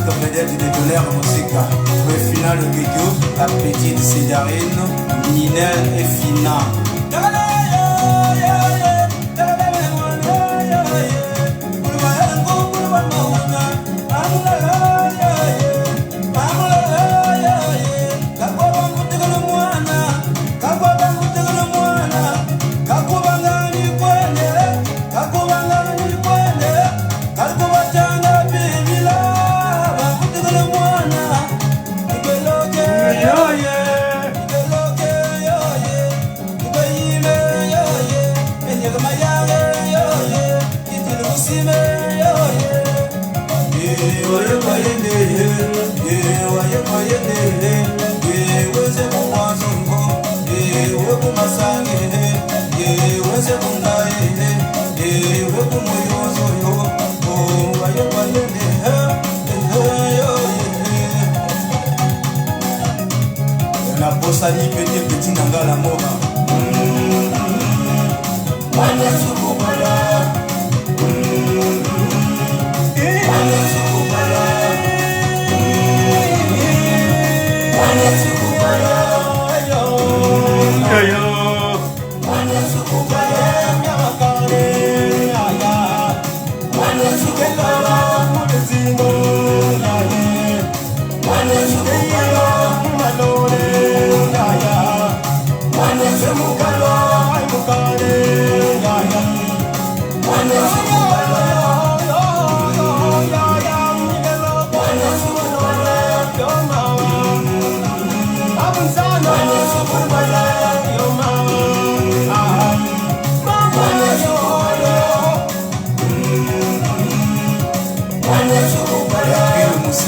Disque vedette de Tonnerre Musica. Le final de Guédio, la petite Cédarine, Ninel et Fina. Sali petit petit nanga la mora. Wana sukupala. Wana sukupala. Wana sukupala. Ayo. Wana sukupala. Nyakare aya. Wana sukupala. Mutezingo yaye. Wana sukupala. Malore.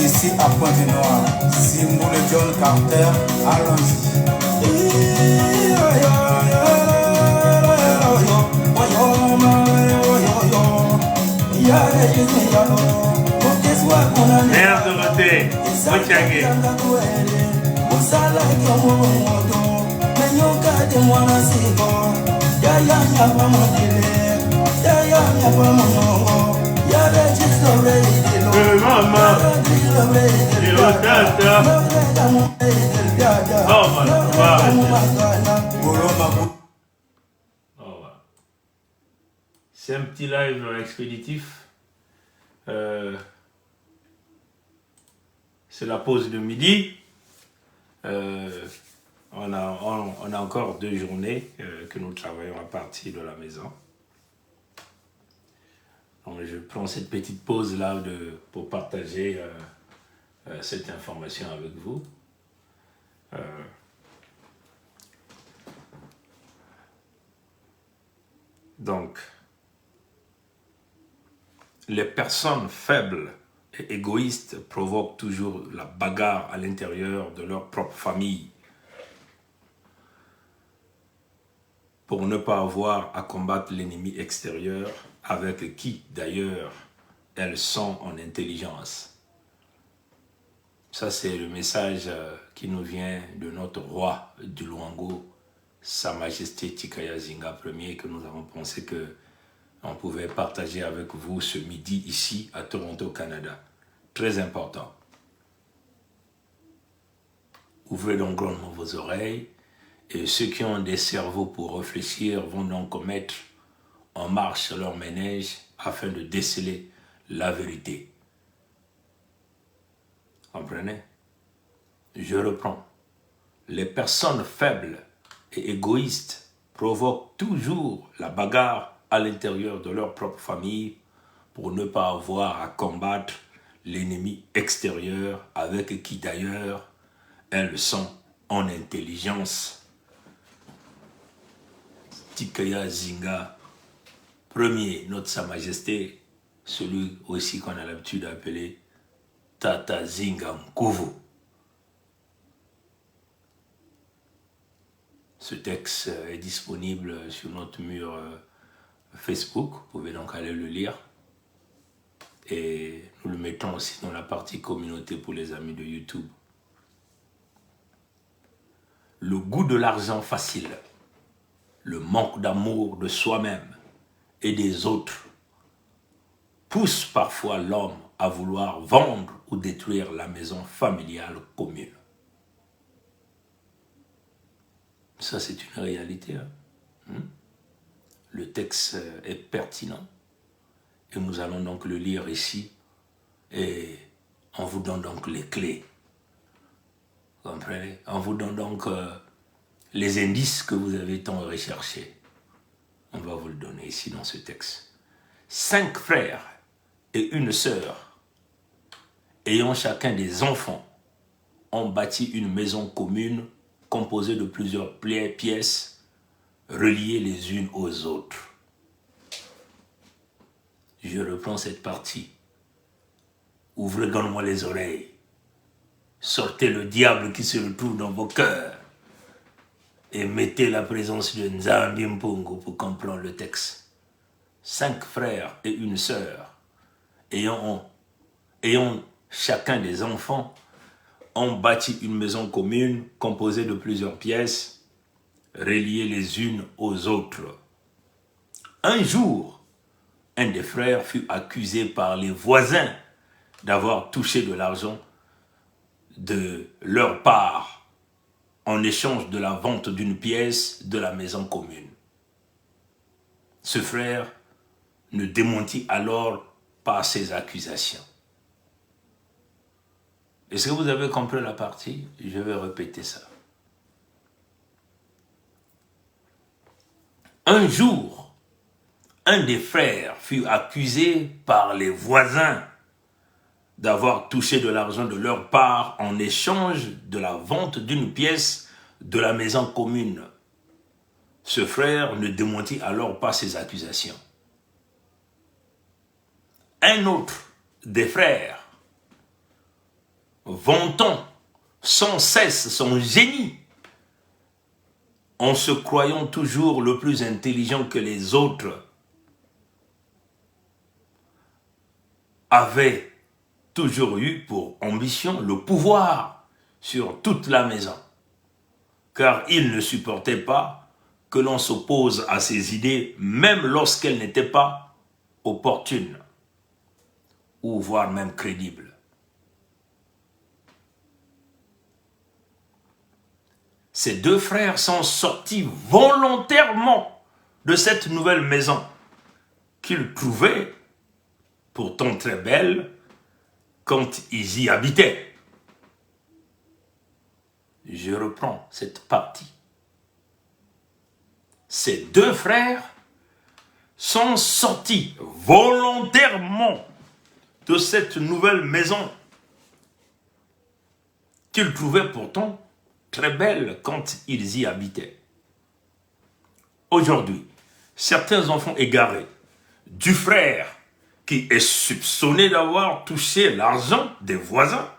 Ici à Pointe-Noire, Simon et John Carter, allons-y. Mère Dorothée, Otiangé. Maman, c'est un petit live expéditif. C'est la pause de midi. On a encore 2 journées que nous travaillons à partir de la maison. Donc je prends cette petite pause là pour partager cette information avec vous. Donc, les personnes faibles et égoïstes provoquent toujours la bagarre à l'intérieur de leur propre famille pour ne pas avoir à combattre l'ennemi extérieur avec qui, d'ailleurs, elles sont en intelligence. Ça, c'est le message qui nous vient de notre roi du Luango, Sa Majesté Tikaya Zinga Ier, que nous avons pensé qu'on pouvait partager avec vous ce midi ici à Toronto, Canada. Très important. Ouvrez donc grandement vos oreilles et ceux qui ont des cerveaux pour réfléchir vont donc mettre en marche leur ménage afin de déceler la vérité. Comprenez? Je reprends. Les personnes faibles et égoïstes provoquent toujours la bagarre à l'intérieur de leur propre famille pour ne pas avoir à combattre l'ennemi extérieur avec qui d'ailleurs elles sont en intelligence. Tikaya Zinga Ier, notre Sa Majesté, celui aussi qu'on a l'habitude d'appeler Tata Zinga Nkuvu. Ce texte est disponible sur notre mur Facebook, vous pouvez donc aller le lire. Et nous le mettons aussi dans la partie communauté pour les amis de YouTube. Le goût de l'argent facile, le manque d'amour de soi-même et des autres pousse parfois l'homme à vouloir vendre ou détruire la maison familiale commune. Ça, c'est une réalité. Le texte est pertinent et nous allons donc le lire ici et on vous donne donc les clés. Vous comprenez? On vous donne donc les indices que vous avez tant recherchés. On va vous le donner ici dans ce texte. 5 frères et une sœur, ayant chacun des enfants, ont bâti une maison commune composée de plusieurs pièces reliées les unes aux autres. Je reprends cette partie. Ouvrez grand-moi les oreilles. Sortez le diable qui se retrouve dans vos cœurs et mettez la présence de Nzambi Mpungu pour comprendre le texte. 5 frères et une sœur, ayant chacun des enfants, ont bâti une maison commune composée de plusieurs pièces reliées les unes aux autres. Un jour, un des frères fut accusé par les voisins d'avoir touché de l'argent de leur part en échange de la vente d'une pièce de la maison commune. Ce frère ne démentit alors pas ces accusations. Est-ce que vous avez compris la partie? Je vais répéter ça. Un jour, un des frères fut accusé par les voisins d'avoir touché de l'argent de leur part en échange de la vente d'une pièce de la maison commune. Ce frère ne démentit alors pas ces accusations. Un autre des frères, vantant sans cesse son génie, en se croyant toujours le plus intelligent que les autres, avait toujours eu pour ambition le pouvoir sur toute la maison, car il ne supportait pas que l'on s'oppose à ses idées, même lorsqu'elles n'étaient pas opportunes, ou voire même crédibles. Ces 2 frères sont sortis volontairement de cette nouvelle maison qu'ils trouvaient pourtant très belle quand ils y habitaient. Je reprends cette partie. Ces 2 frères sont sortis volontairement de cette nouvelle maison qu'ils trouvaient pourtant très belle quand ils y habitaient. Aujourd'hui, certains enfants égarés du frère qui est soupçonné d'avoir touché l'argent des voisins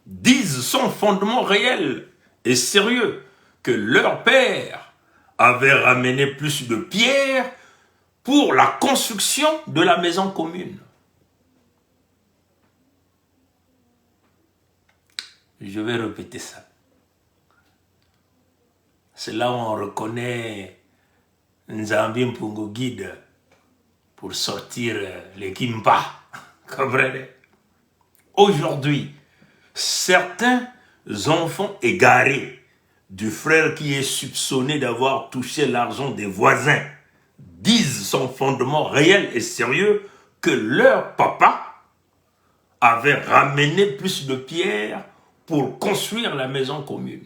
disent sans fondement réel et sérieux que leur père avait ramené plus de pierres pour la construction de la maison commune. Je vais répéter ça. C'est là où on reconnaît Nzambi Mpungu guide pour sortir les Kimpa. Comprenez? Aujourd'hui, certains enfants égarés du frère qui est soupçonné d'avoir touché l'argent des voisins disent sans fondement réel et sérieux que leur papa avait ramené plus de pierres pour construire la maison commune.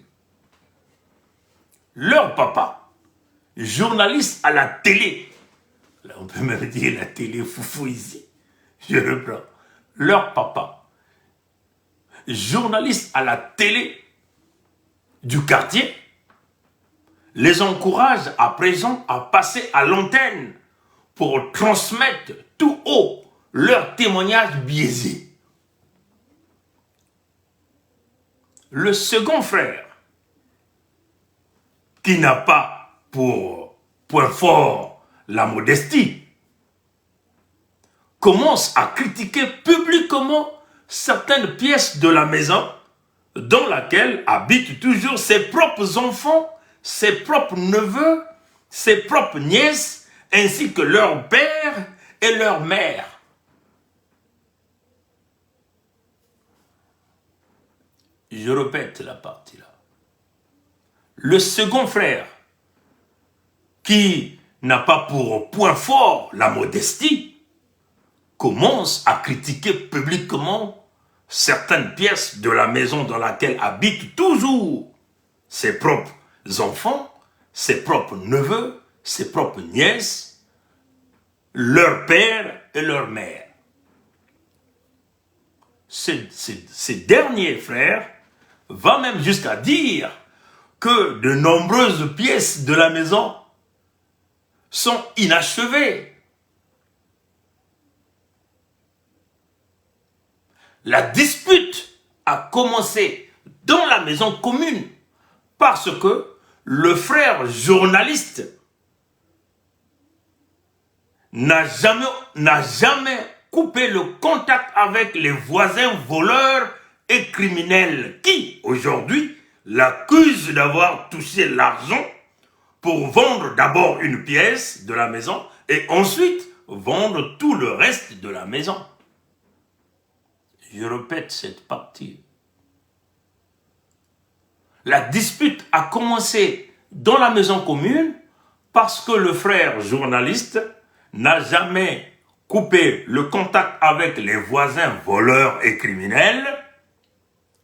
Leur papa, journaliste à la télé, là on peut même dire la télé foufou ici, je reprends, leur papa, journaliste à la télé du quartier, les encourage à présent à passer à l'antenne pour transmettre tout haut leur témoignage biaisé. Le second frère, qui n'a pas pour point fort la modestie, commence à critiquer publiquement certaines pièces de la maison dans laquelle habitent toujours ses propres enfants, ses propres neveux, ses propres nièces, ainsi que leur père et leur mère. Je répète la partie là. Le second frère, qui n'a pas pour point fort la modestie, commence à critiquer publiquement certaines pièces de la maison dans laquelle habitent toujours ses propres enfants, ses propres neveux, ses propres nièces, leur père et leur mère. Ces derniers frères vont même jusqu'à dire que de nombreuses pièces de la maison sont inachevées. La dispute a commencé dans la maison commune parce que le frère journaliste n'a jamais coupé le contact avec les voisins voleurs et criminels qui, aujourd'hui, l'accusent d'avoir touché l'argent pour vendre d'abord une pièce de la maison et ensuite vendre tout le reste de la maison. Je répète cette partie. La dispute a commencé dans la maison commune parce que le frère journaliste n'a jamais coupé le contact avec les voisins voleurs et criminels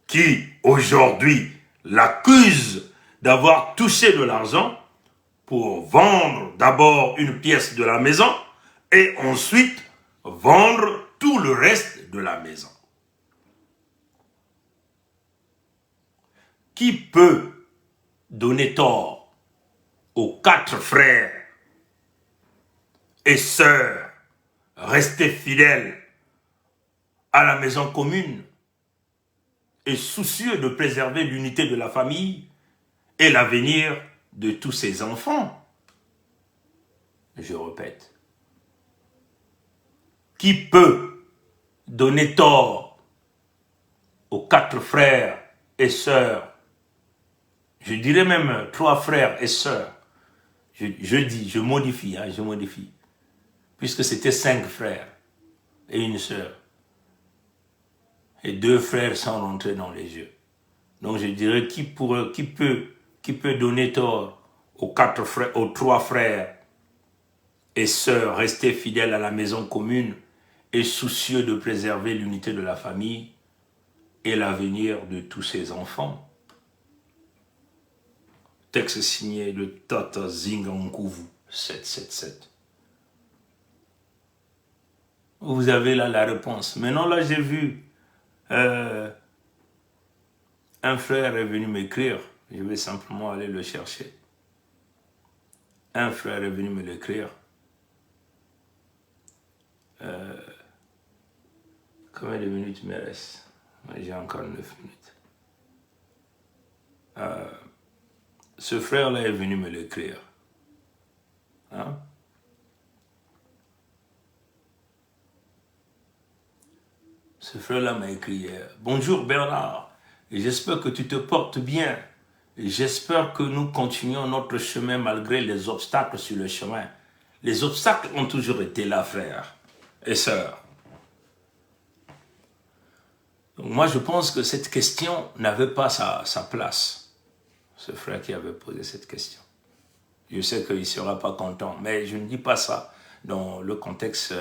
qui, aujourd'hui, l'accusent d'avoir touché de l'argent pour vendre d'abord une pièce de la maison et ensuite vendre tout le reste de la maison. Qui peut donner tort aux 4 frères et sœurs restés fidèles à la maison commune et soucieux de préserver l'unité de la famille et l'avenir de tous ses enfants? Je répète. Qui peut donner tort aux 4 frères et sœurs, je dirais même 3 frères et sœurs, je modifie, puisque c'était 5 frères et une sœur. Et 2 frères sont rentrés dans les jeux. Donc je dirais qui peut donner tort aux 3 frères et sœurs restés fidèles à la maison commune et soucieux de préserver l'unité de la famille et l'avenir de tous ses enfants. Texte signé de Tata Zingankuvu 777. Vous avez là la réponse. Maintenant là j'ai vu un frère est venu m'écrire. Je vais simplement aller le chercher. Un frère est venu me l'écrire. Combien de minutes me reste? J'ai encore 9 minutes. Ce frère-là est venu me l'écrire. Hein? Ce frère-là m'a écrit hier. Bonjour Bernard, j'espère que tu te portes bien. J'espère que nous continuons notre chemin malgré les obstacles sur le chemin. Les obstacles ont toujours été là, frères et sœurs. Donc moi, je pense que cette question n'avait pas sa place. Ce frère qui avait posé cette question. Je sais qu'il ne sera pas content, mais je ne dis pas ça dans le contexte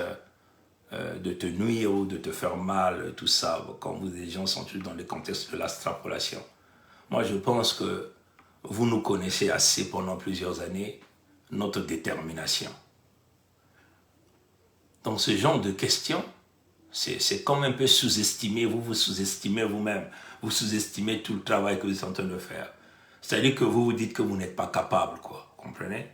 de te nuire ou de te faire mal, tout ça, quand les gens sont tous dans le contexte de l'extrapolation. Moi, je pense que vous nous connaissez assez pendant plusieurs années, notre détermination. Donc ce genre de questions, c'est comme un peu sous-estimé, vous vous sous-estimez vous-même, vous sous-estimez tout le travail que vous êtes en train de faire. C'est-à-dire que vous vous dites que vous n'êtes pas capable, quoi, comprenez?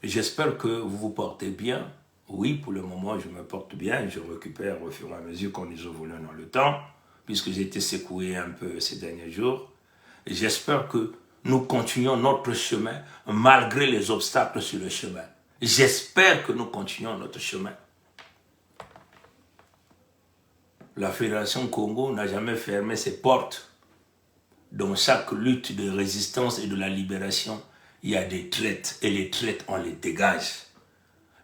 J'espère que vous vous portez bien. Oui, pour le moment, je me porte bien, je récupère au fur et à mesure qu'on nous évolue dans le temps, puisque j'ai été secoué un peu ces derniers jours. J'espère que nous continuons notre chemin malgré les obstacles sur le chemin. J'espère que nous continuons notre chemin. La Fédération Congo n'a jamais fermé ses portes. Dans chaque lutte de résistance et de la libération, il y a des traites, et les traites, on les dégage.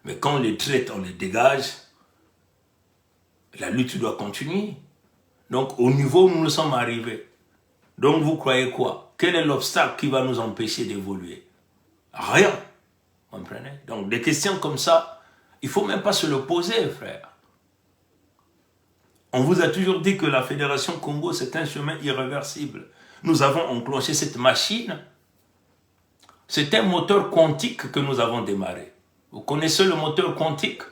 Mais quand les traites, on les dégage, la lutte doit continuer. Donc, au niveau où nous sommes arrivés, Donc vous croyez quoi? Quel est l'obstacle qui va nous empêcher d'évoluer? Rien. Vous comprenez? Donc des questions comme ça, il ne faut même pas se le poser, frère. On vous a toujours dit que la Fédération Congo, c'est un chemin irréversible. Nous avons enclenché cette machine. C'est un moteur quantique que nous avons démarré. Vous connaissez le moteur quantique?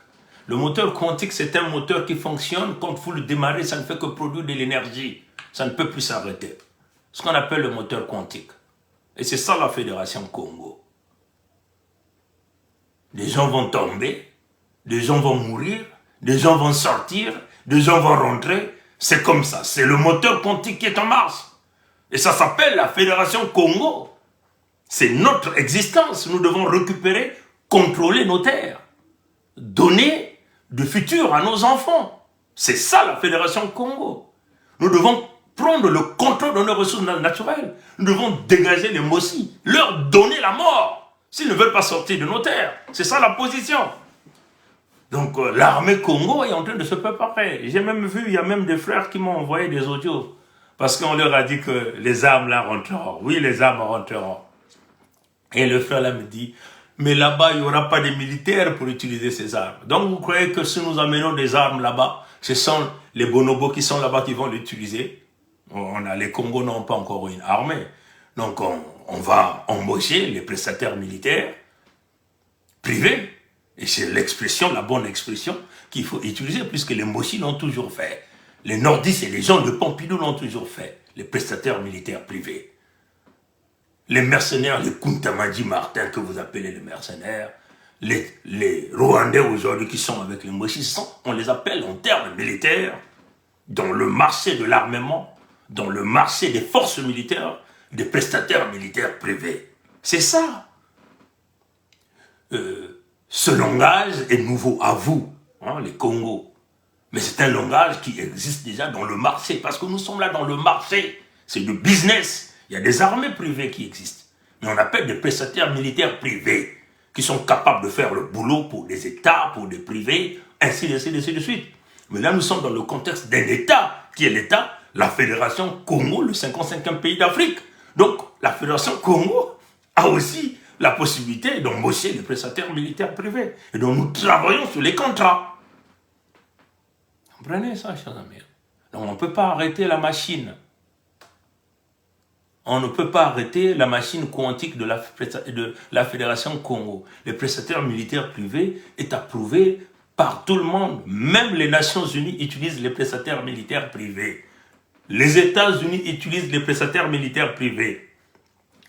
Le moteur quantique, c'est un moteur qui fonctionne. Quand vous le démarrez, ça ne fait que produire de l'énergie. Ça ne peut plus s'arrêter. Ce qu'on appelle le moteur quantique. Et c'est ça la Fédération Congo. Des gens vont tomber, des gens vont mourir, des gens vont sortir, des gens vont rentrer. C'est comme ça. C'est le moteur quantique qui est en marche. Et ça s'appelle la Fédération Congo. C'est notre existence. Nous devons récupérer, contrôler nos terres. Donner du futur à nos enfants. C'est ça la Fédération Congo. Nous devons prendre le contrôle de nos ressources naturelles. Nous devons dégager les Mossi, leur donner la mort. S'ils ne veulent pas sortir de nos terres. C'est ça la position. Donc l'armée Congo est en train de se préparer. J'ai même vu, il y a même des frères qui m'ont envoyé des audios. Parce qu'on leur a dit que les armes là rentreront. Oui, les armes rentreront. Et le frère là me dit, mais là-bas, il n'y aura pas de militaires pour utiliser ces armes. Donc vous croyez que si nous amenons des armes là-bas, ce sont les bonobos qui sont là-bas qui vont l'utiliser? Les Congos n'ont pas encore une armée. Donc on va embaucher les prestataires militaires privés. Et c'est l'expression, la bonne expression qu'il faut utiliser, puisque les Mossi l'ont toujours fait. Les nordistes et les gens de Pompidou l'ont toujours fait. Les prestataires militaires privés. Les mercenaires, les Kuntamadi Martin, que vous appelez les mercenaires, les Rwandais aujourd'hui qui sont avec les Mossi, on les appelle en termes militaires, dans le marché de l'armement, dans le marché des forces militaires, des prestataires militaires privés. C'est ça. Ce langage est nouveau à vous, hein, les Congos. Mais c'est un langage qui existe déjà dans le marché, parce que nous sommes là dans le marché. C'est le business. Il y a des armées privées qui existent. Mais on appelle des prestataires militaires privés, qui sont capables de faire le boulot pour des États, pour des privés, ainsi de suite. Mais là, nous sommes dans le contexte d'un État, qui est l'État, la Fédération Congo, le 55e pays d'Afrique. Donc, la Fédération Congo a aussi la possibilité d'embaucher les prestataires militaires privés. Et donc, nous travaillons sur les contrats. Vous comprenez ça, chers amis? Donc, on ne peut pas arrêter la machine. On ne peut pas arrêter la machine quantique de la Fédération Congo. Les prestataires militaires privés est approuvé par tout le monde. Même les Nations Unies utilisent les prestataires militaires privés. Les États-Unis utilisent les prestataires militaires privés.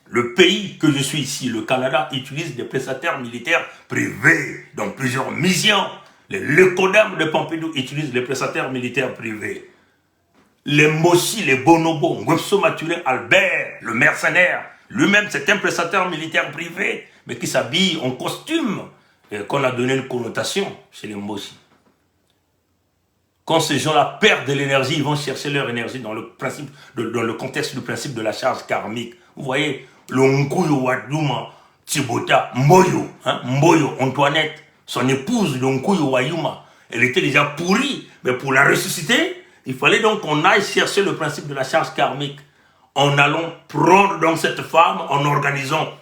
Le pays que je suis ici, le Canada, utilise des prestataires militaires privés dans plusieurs missions. Les Lekodam de Pompidou utilisent les prestataires militaires privés. Les Mossi, les bonobos, Ngwepso Mathulin Albert, le mercenaire, lui-même c'est un prestataire militaire privé, mais qui s'habille en costume, qu'on a donné une connotation chez les Mossi. Quand ces gens-là perdent de l'énergie, ils vont chercher leur énergie dans le contexte du principe de la charge karmique. Vous voyez, le Nkuyo Waduma, Tibota, Mboyo, Mboyo, Antoinette, son épouse, le Nkuyo Wayuma, elle était déjà pourrie, mais pour la ressusciter, il fallait donc qu'on aille chercher le principe de la charge karmique. En allant prendre donc cette femme, en organisant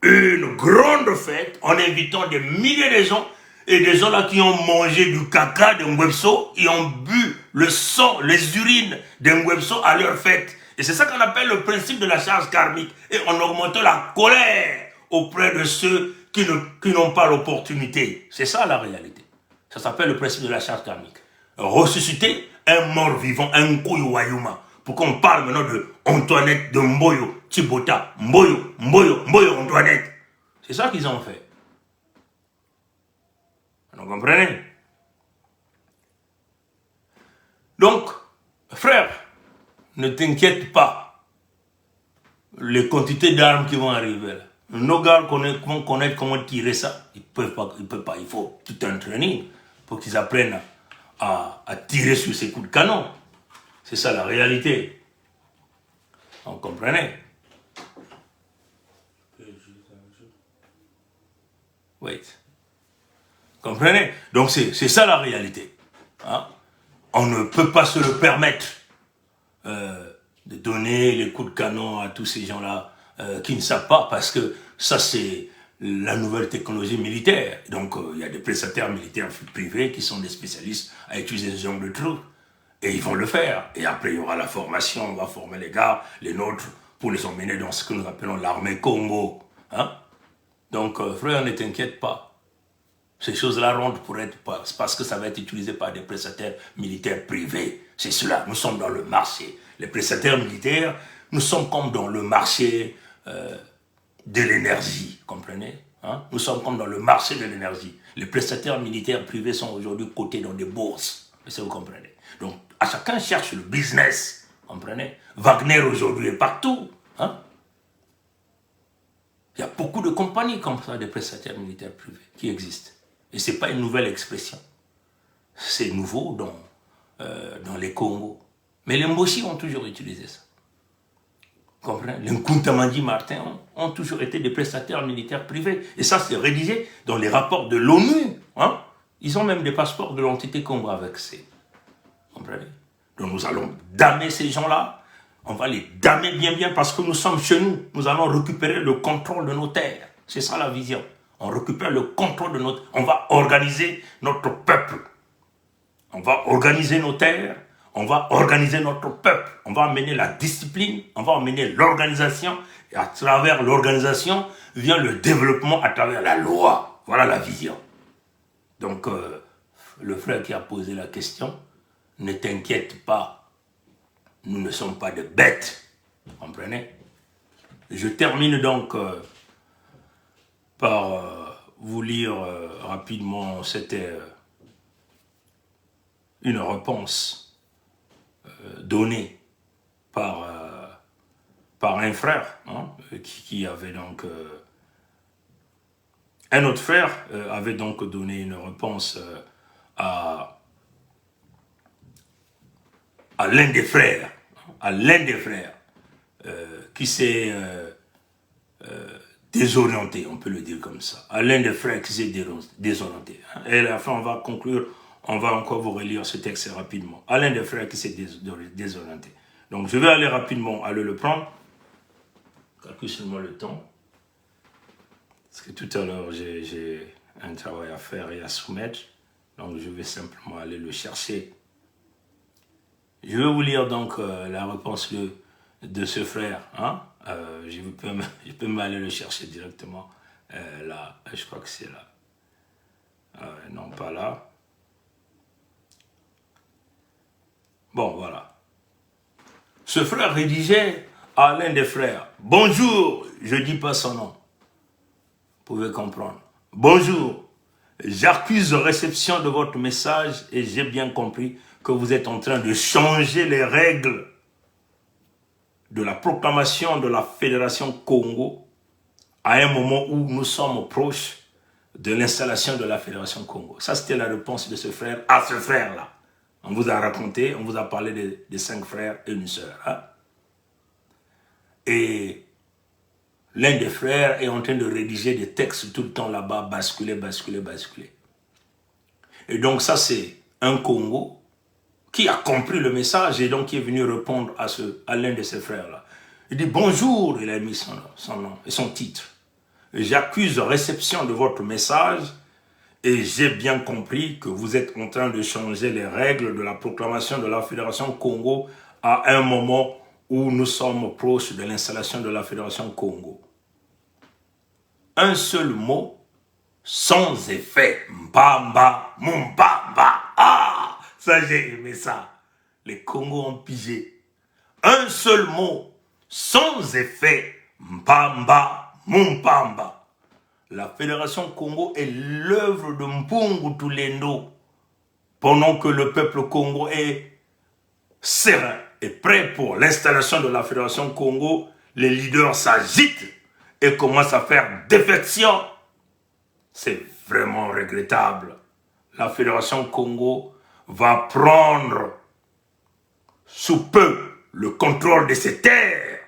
une grande fête, en invitant des milliers de gens, et des gens là qui ont mangé du caca de Ngwepso, qui ont bu le sang, les urines de Ngwepso à leur fête. Et c'est ça qu'on appelle le principe de la charge karmique. Et on augmente la colère auprès de ceux qui n'ont pas l'opportunité. C'est ça la réalité. Ça s'appelle le principe de la charge karmique. Ressusciter un mort vivant, un Nkuyo Wayuma. Pour qu'on parle maintenant de Antoinette, de Mboyo, Tibota, Mboyo, Antoinette. C'est ça qu'ils ont fait. Vous comprenez? Donc, frère, ne t'inquiète pas. Les quantités d'armes qui vont arriver là. Nos gars vont connaître comment tirer ça. Ils peuvent pas. Il faut tout un training pour qu'ils apprennent à tirer sur ces coups de canon. C'est ça la réalité. Vous comprenez? Wait. Comprenez? Donc c'est ça la réalité. Hein? On ne peut pas se le permettre de donner les coups de canon à tous ces gens-là qui ne savent pas, parce que ça c'est la nouvelle technologie militaire. Donc il y a des prestataires militaires privés qui sont des spécialistes à utiliser ce genre de trucs. Et ils vont le faire. Et après il y aura la formation, on va former les gars, les nôtres, pour les emmener dans ce que nous appelons l'armée Congo. Hein? Donc frère, ne t'inquiète pas. Ces choses-là rentrent pour être, parce que ça va être utilisé par des prestataires militaires privés. C'est cela, nous sommes dans le marché. Les prestataires militaires, nous sommes comme dans le marché de l'énergie, comprenez? Hein? Nous sommes comme dans le marché de l'énergie. Les prestataires militaires privés sont aujourd'hui cotés dans des bourses, est-ce que vous comprenez? Donc, à chacun cherche le business, comprenez? Wagner aujourd'hui est partout. Hein? Il y a beaucoup de compagnies comme ça, des prestataires militaires privés, qui existent. Et ce n'est pas une nouvelle expression. C'est nouveau dans les Congos. Mais les Mboshi ont toujours utilisé ça. Comprenez? Les Nkuntamandi Martin ont toujours été des prestataires militaires privés. Et ça, c'est rédigé dans les rapports de l'ONU. Hein? Ils ont même des passeports de l'entité Congo avec ces. Comprenez? Donc nous allons damer ces gens-là. On va les damer bien parce que nous sommes chez nous. Nous allons récupérer le contrôle de nos terres. C'est ça la vision. On récupère le contrôle de notre... On va organiser notre peuple. On va organiser nos terres. On va organiser notre peuple. On va amener la discipline. On va amener l'organisation. Et à travers l'organisation vient le développement à travers la loi. Voilà la vision. Donc, le frère qui a posé la question, ne t'inquiète pas. Nous ne sommes pas des bêtes. Vous comprenez? Je termine donc... par vous lire rapidement, c'était une réponse donnée par un frère, hein, qui avait donc... un autre frère avait donc donné une réponse à l'un des frères, qui s'est... désorienté, on peut le dire comme ça. À l'un des frères qui s'est désorienté. Et à la fin, on va conclure, on va encore vous relire ce texte rapidement. À l'un des frères qui s'est désorienté. Donc, je vais aller rapidement, aller le prendre. Calcule seulement le temps. Parce que tout à l'heure, j'ai un travail à faire et à soumettre. Donc, je vais simplement aller le chercher. Je vais vous lire donc la réponse de ce frère, hein? Je peux m'aller le chercher directement là, je crois que c'est là. Non, pas là. Bon, voilà. Ce frère rédigeait à l'un des frères. Bonjour, je ne dis pas son nom. Vous pouvez comprendre. Bonjour, j'accuse réception de votre message et j'ai bien compris que vous êtes en train de changer les règles de la proclamation de la Fédération Congo à un moment où nous sommes proches de l'installation de la Fédération Congo. Ça, c'était la réponse de ce frère à ce frère-là. On vous a raconté, on vous a parlé des 5 frères et une sœur. Hein? Et l'un des frères est en train de rédiger des textes tout le temps là-bas, basculer. Et donc ça, c'est un Congo qui a compris le message et donc qui est venu répondre à l'un de ses frères-là. Il dit « Bonjour », il a mis son nom et son titre. « J'accuse réception de votre message et j'ai bien compris que vous êtes en train de changer les règles de la proclamation de la Fédération Congo à un moment où nous sommes proches de l'installation de la Fédération Congo. Un seul mot, sans effet. Mbamba, Mumbamba. Ah, ça j'ai aimé ça. Les Congos ont pigé. Un seul mot, sans effet. Mbamba, Mumbamba. La Fédération Congo est l'œuvre de Mpungu Tulendo. Pendant que le peuple Congo est serein et prêt pour l'installation de la Fédération Congo, les leaders s'agitent et commencent à faire défection. C'est vraiment regrettable. La Fédération Congo va prendre sous peu le contrôle de ses terres,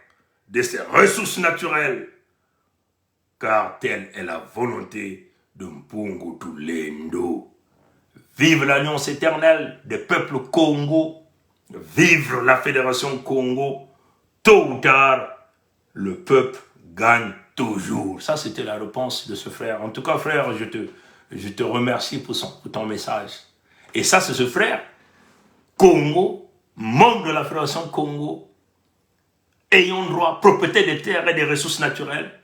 de ses ressources naturelles, car telle est la volonté de Mpungu Tulendo. Vive l'alliance éternelle des peuples Congo, vive la Fédération Congo, tôt ou tard, le peuple gagne toujours. Ça, c'était la réponse de ce frère. En tout cas, frère, je te remercie pour ton message. Et ça, c'est ce frère, Congo, membre de la Fédération Congo, ayant droit, propriété des terres et des ressources naturelles.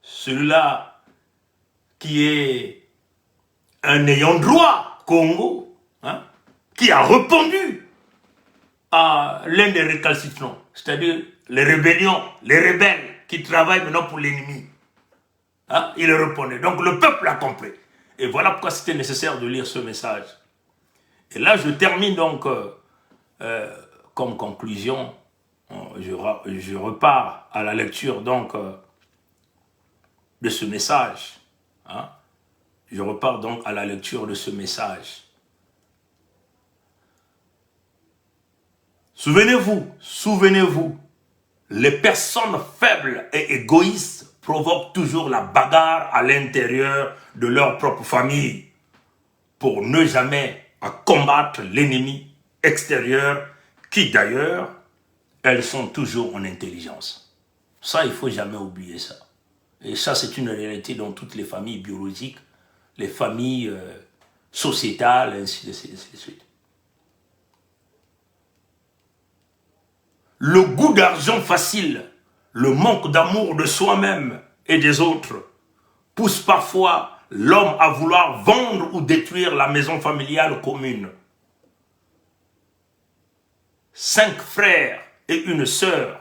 Celui-là qui est un ayant droit Congo, hein, qui a répondu à l'un des récalcitrants, c'est-à-dire les rébellions, les rebelles qui travaillent maintenant pour l'ennemi. Hein, il répondait. Donc le peuple a compris. Et voilà pourquoi c'était nécessaire de lire ce message. Et là, je termine donc, comme conclusion, je repars à la lecture donc de ce message. Hein. Je repars donc à la lecture de ce message. Souvenez-vous, les personnes faibles et égoïstes provoquent toujours la bagarre à l'intérieur de leur propre famille pour ne jamais combattre l'ennemi extérieur qui d'ailleurs, elles sont toujours en intelligence. Ça, il ne faut jamais oublier ça. Et ça, c'est une réalité dans toutes les familles biologiques, les familles sociétales, ainsi de suite. Le goût d'argent facile, le manque d'amour de soi-même et des autres pousse parfois l'homme à vouloir vendre ou détruire la maison familiale commune. 5 frères et une sœur,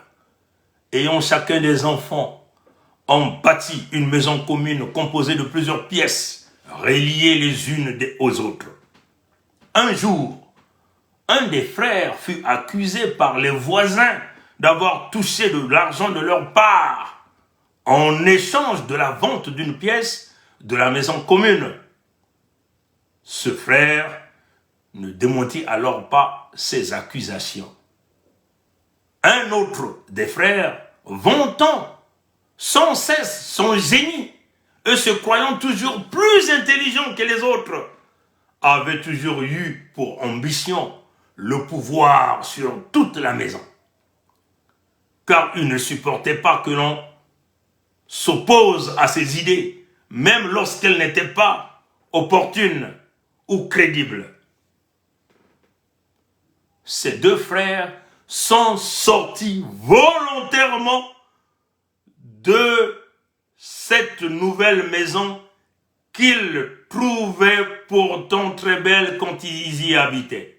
ayant chacun des enfants, ont bâti une maison commune composée de plusieurs pièces, reliées les unes aux autres. Un jour, un des frères fut accusé par les voisins d'avoir touché de l'argent de leur part en échange de la vente d'une pièce de la maison commune. Ce frère ne démentit alors pas ces accusations. Un autre des frères, vantant sans cesse son génie et se croyant toujours plus intelligent que les autres, avait toujours eu pour ambition le pouvoir sur toute la maison. Car il ne supportait pas que l'on s'oppose à ses idées, même lorsqu'elles n'étaient pas opportunes ou crédibles. Ces 2 frères sont sortis volontairement de cette nouvelle maison qu'ils trouvaient pourtant très belle quand ils y habitaient.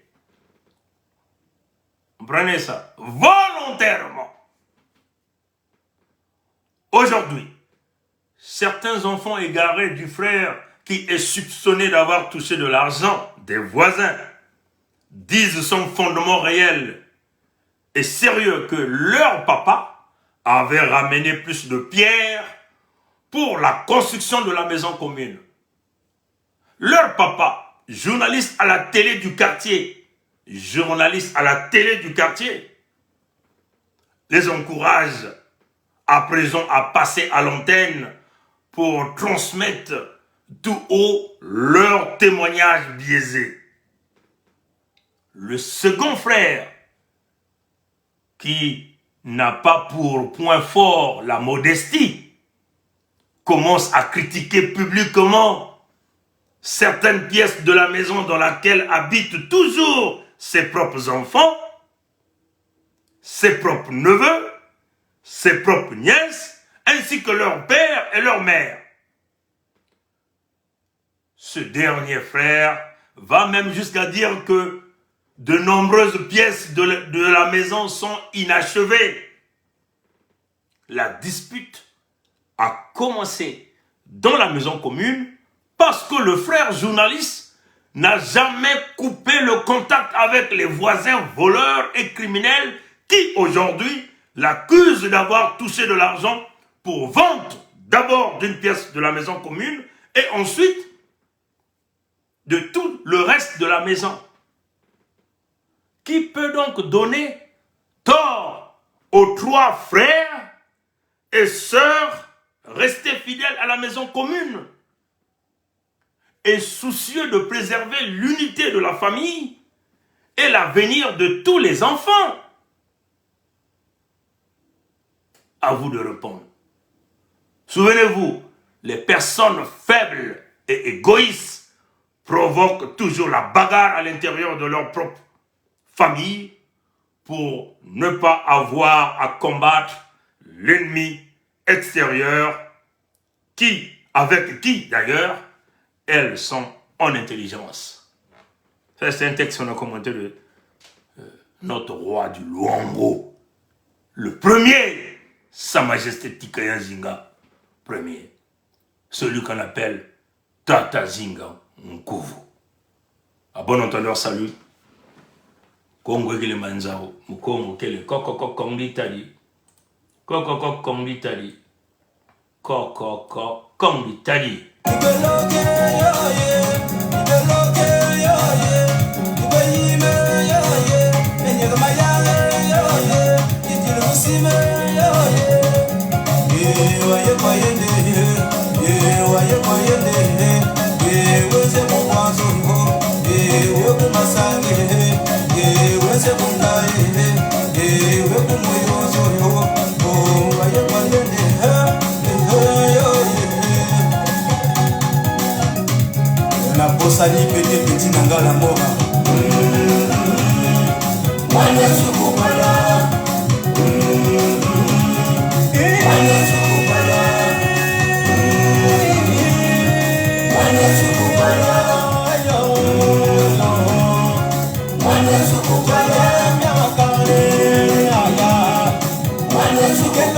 Comprenez ça? Volontairement. Aujourd'hui, certains enfants égarés du frère qui est soupçonné d'avoir touché de l'argent des voisins disent son fondement réel et sérieux que leur papa avait ramené plus de pierres pour la construction de la maison commune. Leur papa, journaliste à la télé du quartier, les encourage à présent à passer à l'antenne pour transmettre tout haut leur témoignage biaisé. Le second frère, qui n'a pas pour point fort la modestie, commence à critiquer publiquement certaines pièces de la maison dans laquelle habitent toujours ses propres enfants, ses propres neveux, ses propres nièces, ainsi que leur père et leur mère. Ce dernier frère va même jusqu'à dire que de nombreuses pièces de la maison sont inachevées. La dispute a commencé dans la maison commune parce que le frère journaliste n'a jamais coupé le contact avec les voisins voleurs et criminels qui aujourd'hui l'accusent d'avoir touché de l'argent pour vente d'abord d'une pièce de la maison commune et ensuite de tout le reste de la maison. Qui peut donc donner tort aux 3 frères et sœurs restés fidèles à la maison commune et soucieux de préserver l'unité de la famille et l'avenir de tous les enfants? À vous de répondre. Souvenez-vous, les personnes faibles et égoïstes provoquent toujours la bagarre à l'intérieur de leur propre famille pour ne pas avoir à combattre l'ennemi extérieur avec qui d'ailleurs elles sont en intelligence. C'est un texte qu'on a commenté de notre roi du Luango. Le premier, Sa Majesté Tikaya Zinga, premier. Celui qu'on appelle Tata Zinga Nkuvu. À bon entendeur, salut. Congo Gile Manzao, Mukongo Kele, Koko Kongli Tali, Koko Kongli Tali, Koko Kongli Tali. Sali petit nanga la mora Mwana sukupala Mwana sukupala Mwana sukupala Mwana sukupala Mwana sukupala Mwana sukupala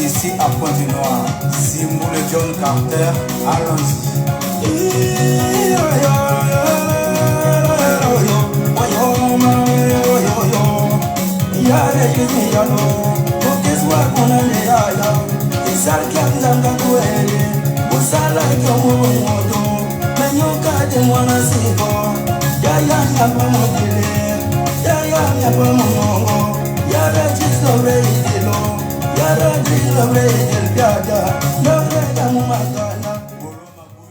Ici à Pointe-Noire, Simboule John Carter, allons-y.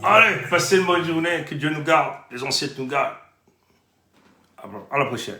Allez, passez une bonne journée, que Dieu nous garde, les ancêtres nous gardent. À la prochaine.